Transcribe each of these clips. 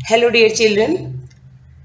Hello dear children,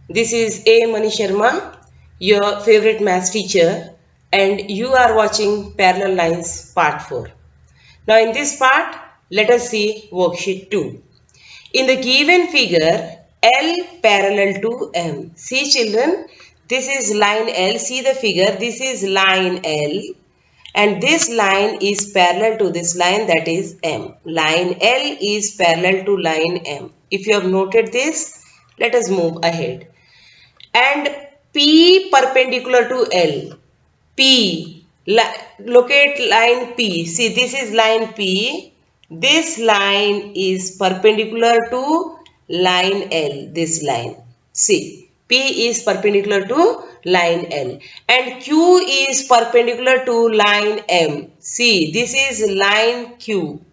this is A. Mani Sharma, your favorite maths teacher, and you are watching Parallel Lines Part 4. Now in this part, let us see worksheet 2. In the given figure, L parallel to M. See children, this is line L. See the figure, this is line L. And this line is parallel to this line, that is M. Line L is parallel to line M. If you have noted this, let us move ahead. And P perpendicular to L. P, locate line P. See, this is line P. This line is perpendicular to line L. This line. See, P is perpendicular to line L. And Q is perpendicular to line M. See, this is line Q.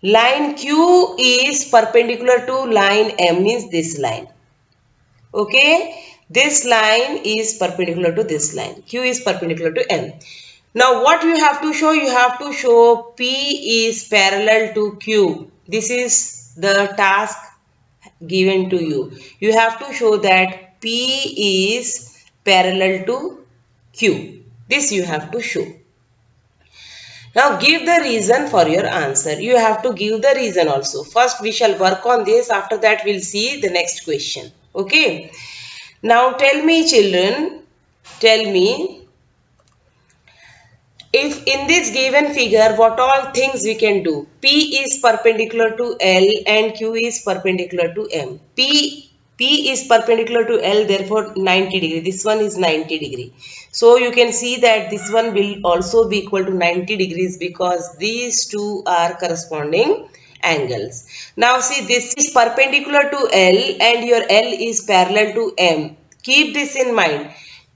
Line Q is perpendicular to line M, means this line. Okay, this line is perpendicular to this line. Q is perpendicular to M. Now what you have to show? You have to show P is parallel to Q. This is the task given to you. You have to show that P is parallel to Q. This you have to show. Now give the reason for your answer. You have to give the reason also. First we shall work on this. After that we'll see the next question. Okay. Now tell me children, tell me, if in this given figure what all things we can do? P is perpendicular to L and Q is perpendicular to M. P is perpendicular to L, therefore 90 degree. This one is 90 degree. So you can see that this one will also be equal to 90 degrees because these two are corresponding angles. Now see, this is perpendicular to L and your L is parallel to M. Keep this in mind.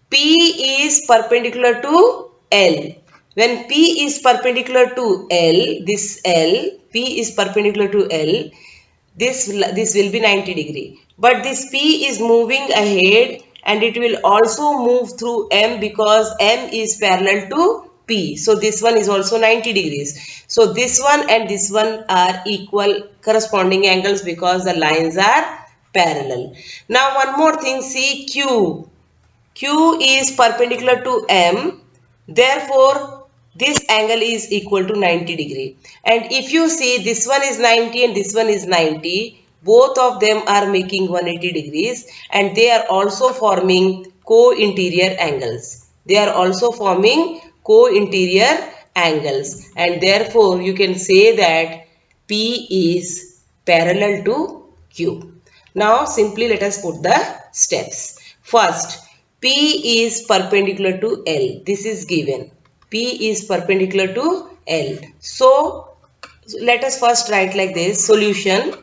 P is perpendicular to L. When P is perpendicular to L, this L, P is perpendicular to L, this will be 90 degree. But this P is moving ahead and it will also move through M because M is parallel to P. So this one is also 90 degrees. So this one and this one are equal corresponding angles because the lines are parallel. Now one more thing, see Q. Q is perpendicular to M. Therefore, this angle is equal to 90 degree. And if you see, this one is 90 and this one is 90. Both of them are making 180 degrees and they are also forming co-interior angles. They are also forming co-interior angles. And therefore, you can say that P is parallel to Q. Now, simply let us put the steps. First, P is perpendicular to L. This is given. P is perpendicular to L. So, let us first write like this. Solution.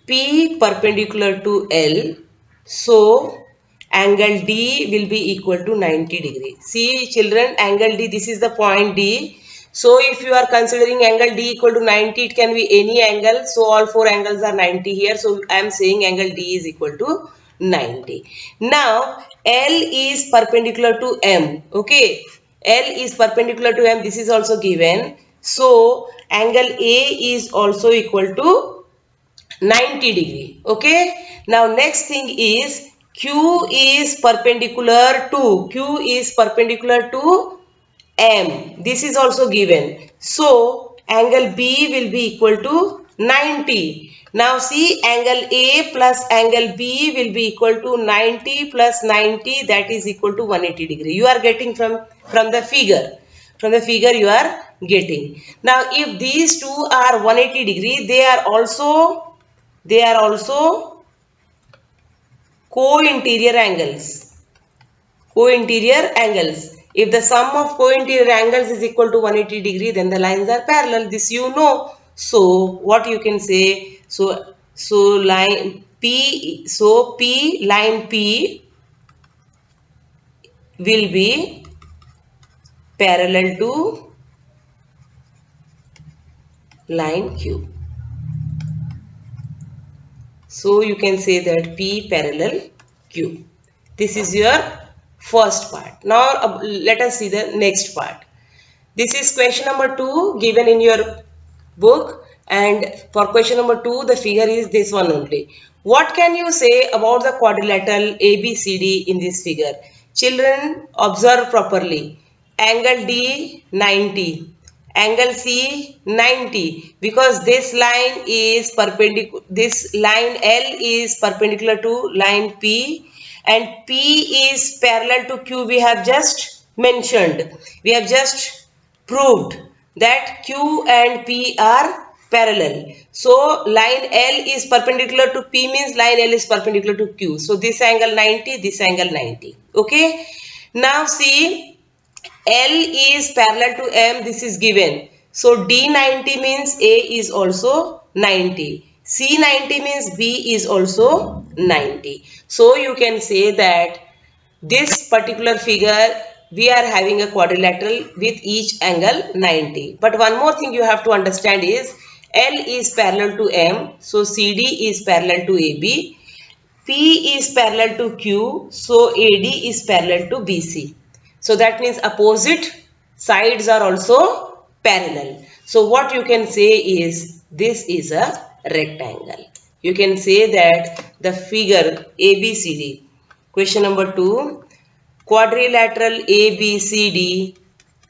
P perpendicular to L. So, angle D will be equal to 90 degree. See children, angle D, this is the point D. So, if you are considering angle D equal to 90, it can be any angle. So, all four angles are 90 here. So, I am saying angle D is equal to 90. Now, L is perpendicular to M. Okay. L is perpendicular to M. This is also given. So, angle A is also equal to 90 degree. Okay. Now, next thing is Q is perpendicular to M. This is also given. So, angle B will be equal to 90. Now, see, angle A plus angle B will be equal to 90 plus 90, that is equal to 180 degree. You are getting from the figure. From the figure you are getting. Now, if these two are 180 degree, they are also co-interior angles. Co-interior angles. If the sum of co-interior angles is equal to 180 degree, then the lines are parallel. This you know. So what you can say? So line P. So line P will be parallel to line Q. So you can say that P parallel Q. This is your first part. Now let us see the next part. This is question number 2 given in your book, and for question number 2 the figure is this one only. What can you say about the quadrilateral ABCD in this figure? Children, observe properly. Angle D 90, angle C 90, because this line is perpendicular, this line L is perpendicular to line P and P is parallel to Q. We have just mentioned, we have just proved that Q and P are parallel. So line L is perpendicular to P means line L is perpendicular to Q. So this angle 90, this angle 90. Okay. Now see, L is parallel to M, this is given. So D 90 means A is also 90. C 90 means B is also 90. So you can say that this particular figure we are having a quadrilateral with each angle 90. But one more thing you have to understand is L is parallel to M. So CD is parallel to AB. P is parallel to Q, so AD is parallel to BC. So that means opposite sides are also parallel. So what you can say is this is a rectangle. You can say that the figure ABCD, question number 2, quadrilateral ABCD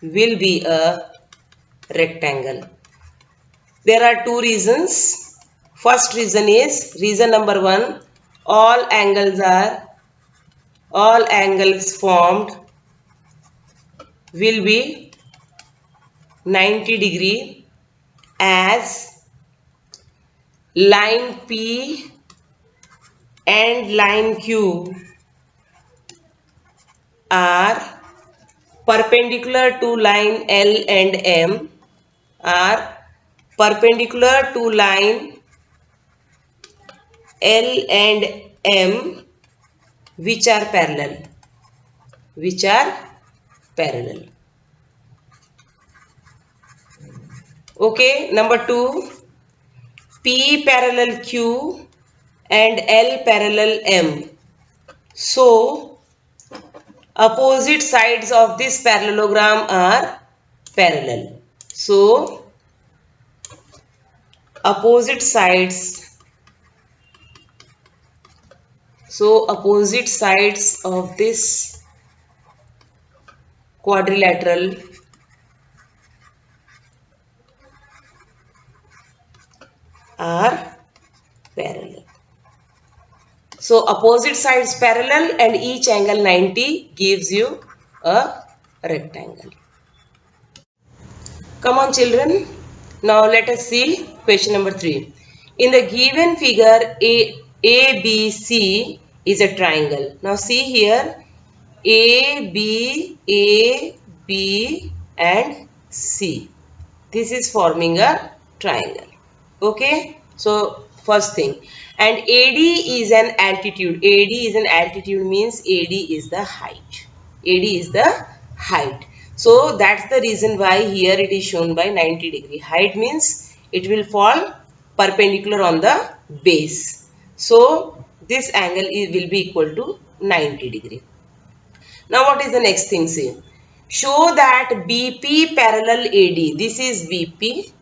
will be a rectangle. There are two reasons. First reason is, reason number 1, all angles formed will be 90 degree as line P and line Q are perpendicular to line L and M, are perpendicular to line L and M, which are parallel, Okay, number 2, P parallel Q and L parallel M. So opposite sides of this parallelogram are parallel. So opposite sides of this quadrilateral are parallel. So opposite sides parallel and each angle 90 gives you a rectangle. Come on children. Now let us see question number 3. In the given figure, ABC is a triangle. Now see here, A, B and C. This is forming a triangle. Okay. So first thing. And AD is an altitude. AD is an altitude means AD is the height. AD is the height. So that's the reason why here it is shown by 90 degree. Height means it will fall perpendicular on the base. So this angle will be equal to 90 degree. Now what is the next thing say? Show that BP parallel AD. This is BP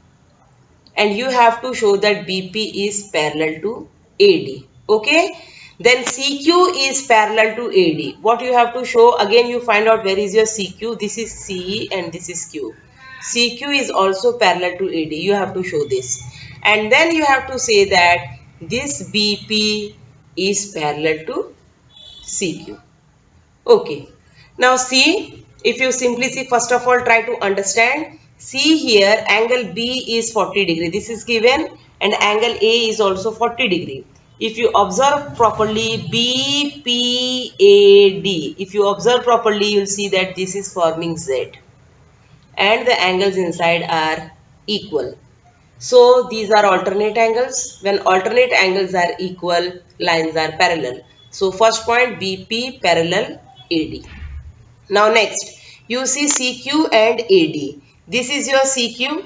and you have to show that BP is parallel to AD. Okay. Then CQ is parallel to AD. What you have to show, again you find out where is your CQ. This is C and this is Q. CQ is also parallel to AD. You have to show this. And then you have to say that this BP is parallel to CQ. Okay. Now see, if you simply see, first of all try to understand. See here, angle B is 40 degree. This is given and angle A is also 40 degree. If you observe properly, BPAD, if you observe properly, you will see that this is forming Z and the angles inside are equal. So these are alternate angles. When alternate angles are equal, lines are parallel. So first point, BP parallel AD. Now next, you see CQ and AD. This is your CQ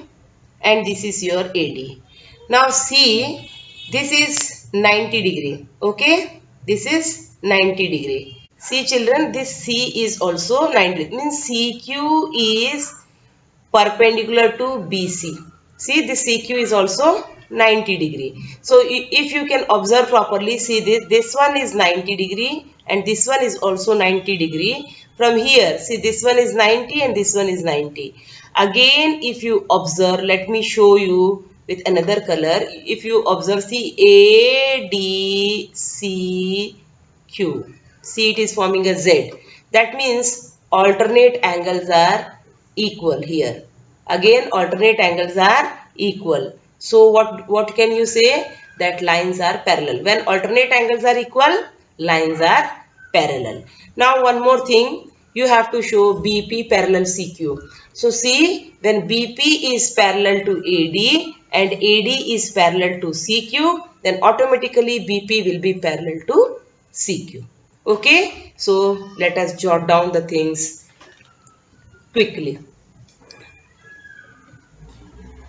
and this is your AD. Now see, this is 90 degree. Okay, this is 90 degree. See children, this C is also 90 degree. Means CQ is perpendicular to BC. See, the CQ is also 90 degree. So if you can observe properly, see this one is 90 degree and this one is also 90 degree. From here, see, this one is 90 and this one is 90. Again, if you observe, let me show you with another color. If you observe, see, ADCQ. See, it is forming a Z. That means alternate angles are equal here. Again, alternate angles are equal. So what can you say? That lines are parallel. When alternate angles are equal, lines are parallel. Now one more thing, you have to show BP parallel CQ. So see, when BP is parallel to AD and AD is parallel to CQ, then automatically BP will be parallel to CQ. Okay, so let us jot down the things quickly.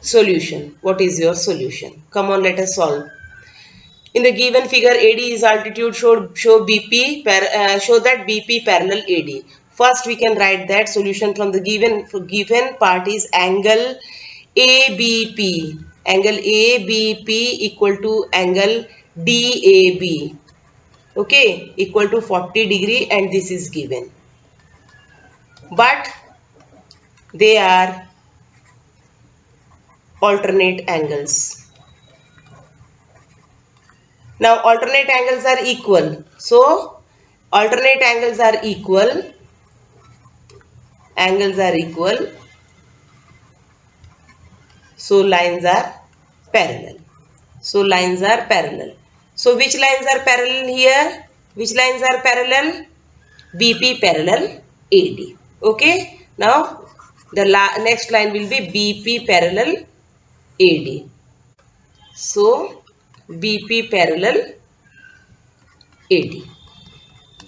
Solution. What is your solution? Come on, let us solve. In the given figure, AD is altitude. Show that BP parallel AD. First, we can write that solution from the given part is angle ABP. Angle ABP equal to angle DAB. Okay, equal to 40 degree, and this is given. But they are alternate angles. Now alternate angles are equal. So alternate angles are equal. Angles are equal. So lines are parallel. So lines are parallel. So which lines are parallel here? Which lines are parallel? BP parallel AD. Okay. Now the next line will be BP parallel AD. So BP parallel AD.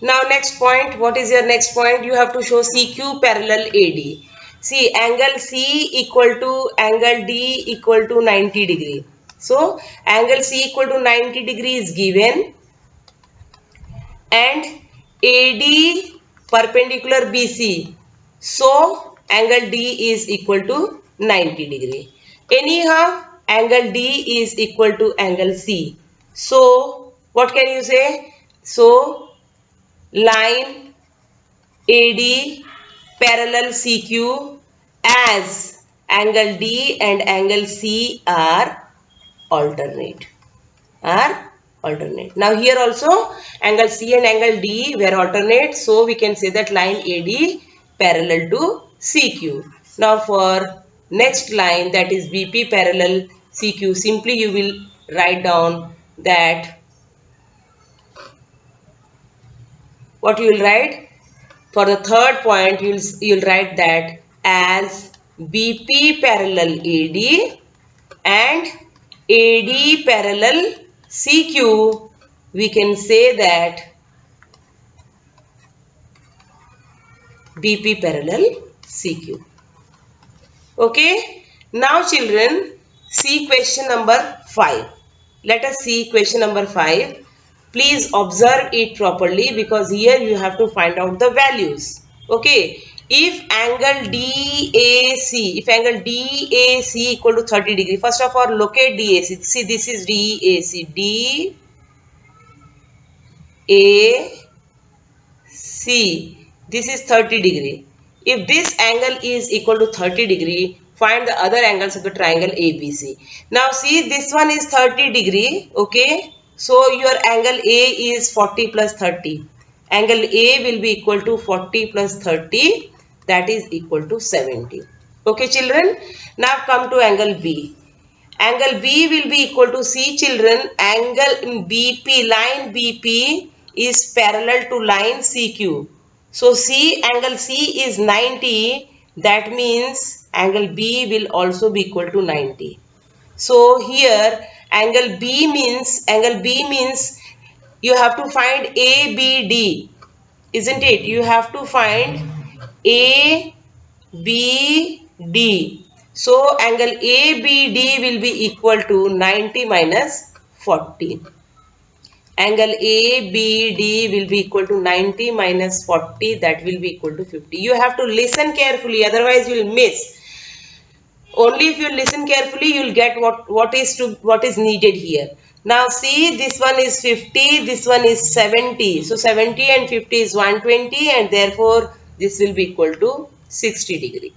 Now next point, what is your next point? You have to show CQ parallel AD. See, angle C equal to angle D equal to 90 degree. So angle C equal to 90 degree is given and AD perpendicular BC. So angle D is equal to 90 degree. Anyhow, angle D is equal to angle C. So what can you say? So line AD parallel CQ as angle D and angle C are alternate. Now here also angle C and angle D were alternate. So we can say that line AD parallel to CQ. Now for next line, that is BP parallel CQ, simply you will write down that. What you will write? For the third point, you'll write that as BP parallel AD and AD parallel CQ, we can say that BP parallel CQ. Okay. Now children, see question number 5. Let us see question number 5. Please observe it properly because here you have to find out the values. Okay. If angle DAC equal to 30 degree, first of all locate DAC. See, this is DAC. DAC. This is 30 degree. If this angle is equal to 30 degree, find the other angles of the triangle ABC. Now see, this one is 30 degree. Okay. So your angle A is 40 plus 30. Angle A will be equal to 40 plus 30. That is equal to 70. Okay children. Now come to angle B. Angle B will be equal to, see children, angle BP, line BP is parallel to line CQ. So see, angle C is 90. That means angle B will also be equal to 90. So here angle B means you have to find ABD, isn't it? You have to find ABD. So angle ABD will be equal to 90 minus 40. Angle ABD will be equal to 90 minus 40. That will be equal to 50. You have to listen carefully, otherwise you will miss. only if you listen carefully you will get what is needed here. Now see, this one is 50, this one is 70. So 70 and 50 is 120, and therefore this will be equal to 60 degree.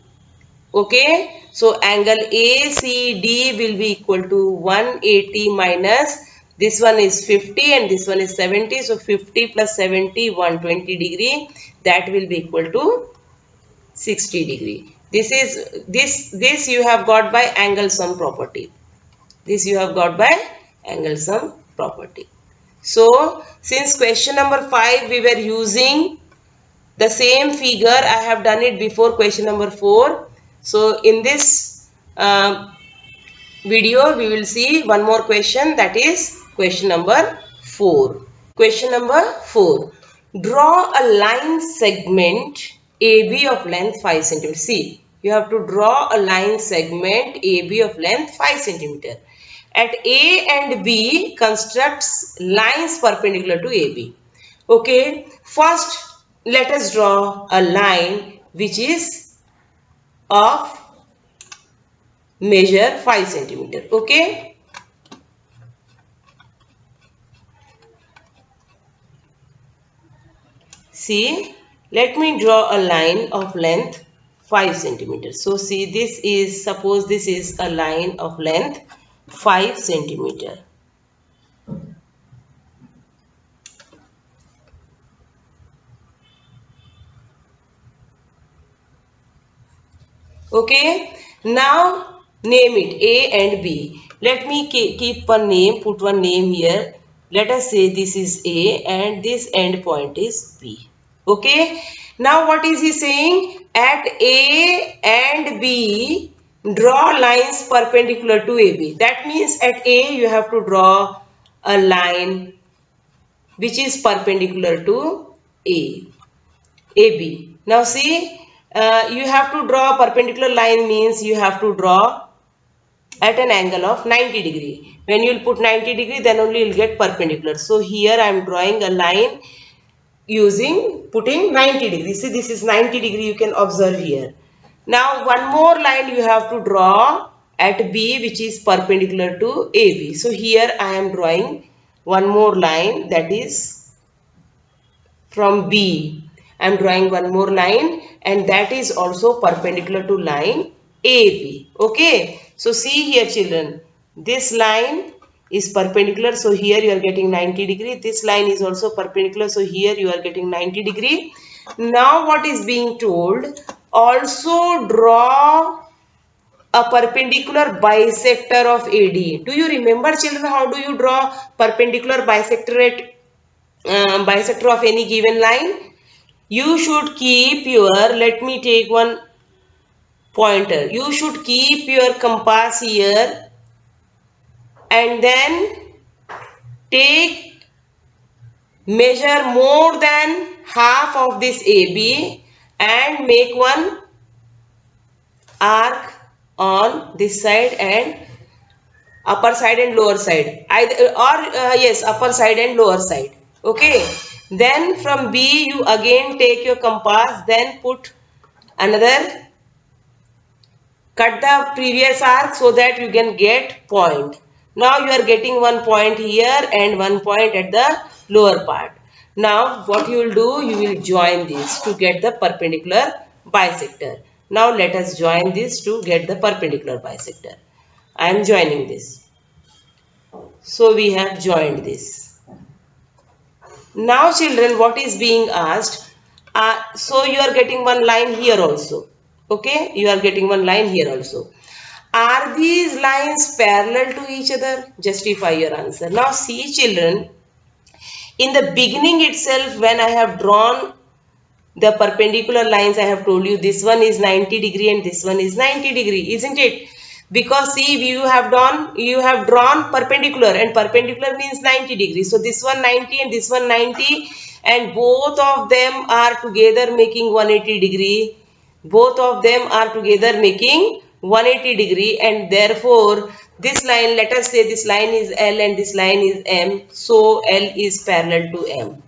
Okay, so angle ACD will be equal to 180 minus this one is 50 and this one is 70. So 50 plus 70, 120 degree, that will be equal to 60 degree. This you have got by angle sum property. This you have got by angle sum property. So since question number 5 we were using the same figure, I have done it before question number 4. So in this video we will see one more question, that is question number 4. Question number 4. Draw a line segment AB of length 5 cm. See, you have to draw a line segment AB of length 5 cm. At A and B, constructs lines perpendicular to AB. Okay, first let us draw a line which is of measure 5 cm. Okay. See, let me draw a line of length 5 cm. So see, this is, suppose this is a line of length 5 cm. Okay, now name it A and B. Let me keep one name, put one name here. Let us say this is A and this end point is B. Okay, now what is he saying? At A and B, draw lines perpendicular to AB. That means at A you have to draw a line which is perpendicular to AB. Now see, you have to draw a perpendicular line, means you have to draw at an angle of 90 degree. When you will put 90 degree, then only you will get perpendicular. So here I am drawing a line using putting 90 degree. See, this is 90 degree, you can observe here. Now one more line you have to draw at B which is perpendicular to AB. So here I am drawing one more line, that is from B. I am drawing one more line and that is also perpendicular to line AB. Okay. So see here children, this line is perpendicular. So here you are getting 90 degree. This line is also perpendicular. So here you are getting 90 degree. Now what is being told? Also draw a perpendicular bisector of AD. Do you remember children how do you draw perpendicular bisector bisector of any given line? You should keep your, let me take one pointer. You should keep your compass here and then take measure more than half of this AB and make one arc on this side and upper side and lower side, either yes, upper side and lower side. Okay, then from B you again take your compass, then put another, cut the previous arc so that you can get point. Now you are getting one point here and one point at the lower part. Now what you will do, you will join this to get the perpendicular bisector. Now let us join this to get the perpendicular bisector. I am joining this. So we have joined this. Now children, what is being asked? So you are getting one line here also. Okay, you are getting one line here also. Are these lines parallel to each other? Justify your answer. Now see children, in the beginning itself when I have drawn the perpendicular lines, I have told you this one is 90 degree and this one is 90 degree, isn't it? Because see, you have drawn perpendicular and perpendicular means 90 degree. So this one 90 and this one 90 and both of them are together making 180 degree. Both of them are together making 180 degree and therefore this line, let us say this line is L and this line is M. So L is parallel to M.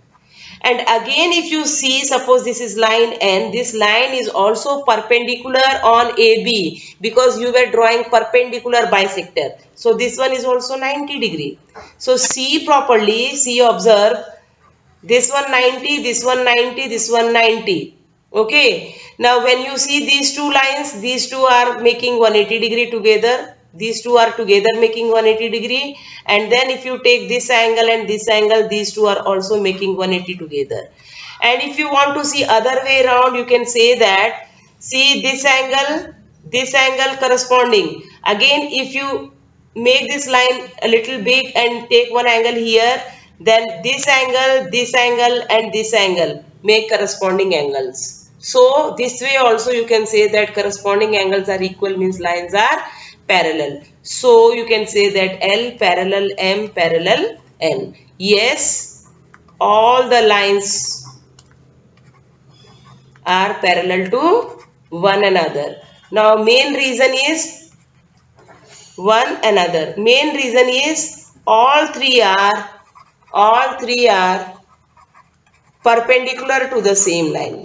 And again, if you see, suppose this is line N, this line is also perpendicular on AB because you were drawing perpendicular bisector. So this one is also 90 degree. So see properly, see, observe, this one 90, this one 90, this one 90. Okay. Now when you see these two lines, these two are making 180 degree together. These two are together making 180 degree. And then if you take this angle and this angle, these two are also making 180 together. And if you want to see other way around, you can say that, see this angle corresponding. Again, if you make this line a little big and take one angle here, then this angle and this angle make corresponding angles. So this way also you can say that corresponding angles are equal, means lines are parallel. So you can say that L parallel M parallel N. Yes, all the lines are parallel to one another. Now main reason is one another. Main reason is all three are perpendicular to the same line.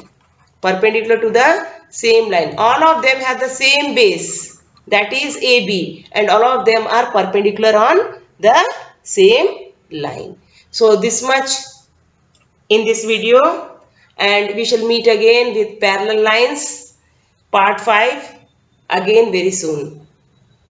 Perpendicular to the same line. All of them have the same base, that is AB, and all of them are perpendicular on the same line. So this much in this video, and we shall meet again with parallel lines part 5 again very soon.